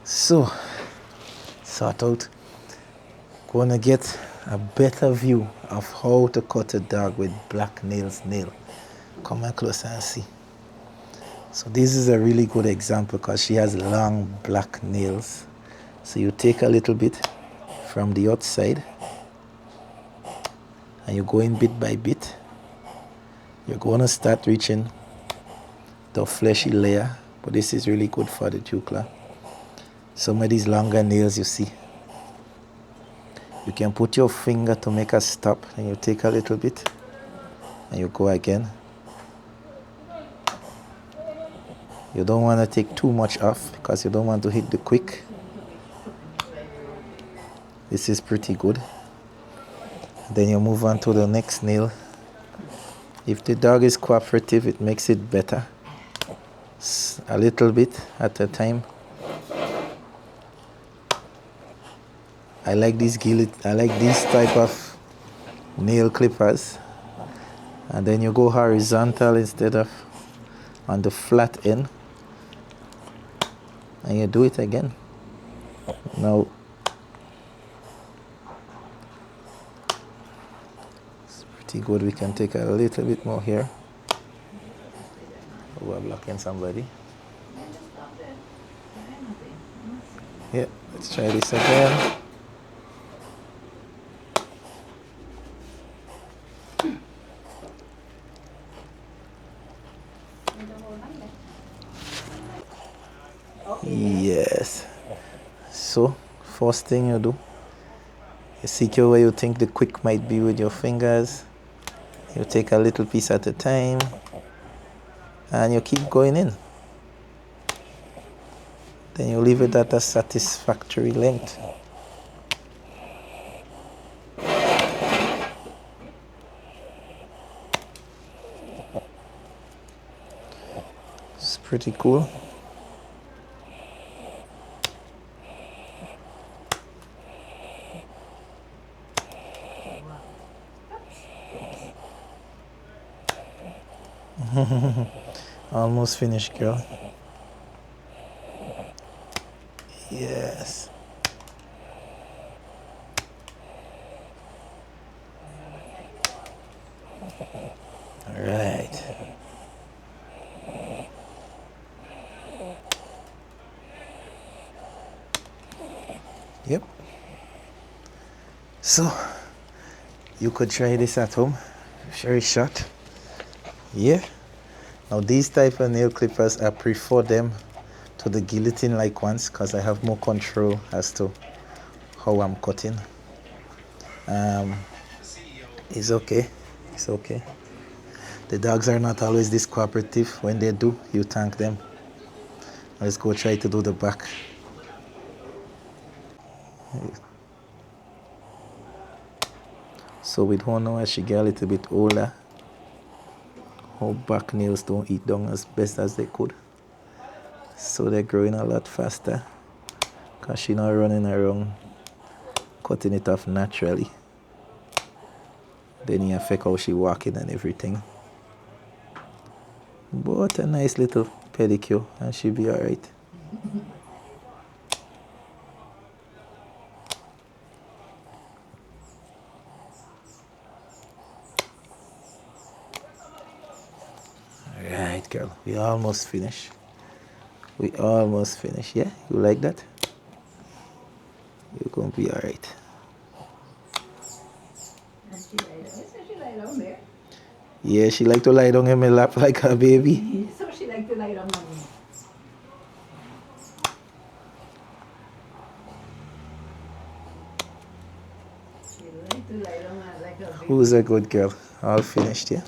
So, sort out. Gonna get a better view of how to cut a dog with black nails nail. Come on closer and see. So this is a really good example because she has long black nails. So you take a little bit from the outside and you go in bit by bit. You're going to start reaching the fleshy layer, but this is really good for the jugular. Some of these longer nails you see, you can put your finger to make a stop and you take a little bit and you go again. You don't want to take too much off because you don't want to hit the quick. This is pretty good. Then you move on to the next nail. If the dog is cooperative, it makes it better. A little bit at a time. I like these type of nail clippers. And then you go horizontal instead of on the flat end. And you do it again. Now, it's pretty good. We can take a little bit more here. We're blocking somebody. Yeah, let's try this again. Yes. So, first thing you do, you secure where you think the quick might be with your fingers. You take a little piece at a time and you keep going in. Then you leave it at a satisfactory length. It's pretty cool. Almost finished, girl. Yes. All right. Yep. So, you could try this at home. Very short. Yeah. Now these type of nail clippers, I prefer them to the guillotine like ones because I have more control as to how I'm cutting. It's okay. It's okay. The dogs are not always this cooperative. When they do, you thank them. Let's go try to do the back. So with her now, as she get a little bit older, her back nails don't eat down as best as they could. So they're growing a lot faster because she's not running around cutting it off naturally. Then it affect how she walking and everything. But a nice little pedicure and she'll be alright. Alright, girl, we almost finished. We almost finished, yeah? You like that? You're gonna be alright. Yeah, she like to lie down in my lap like a baby. So she like to lie down on me. She like to lie down like a baby. Who's a good girl? All finished, yeah?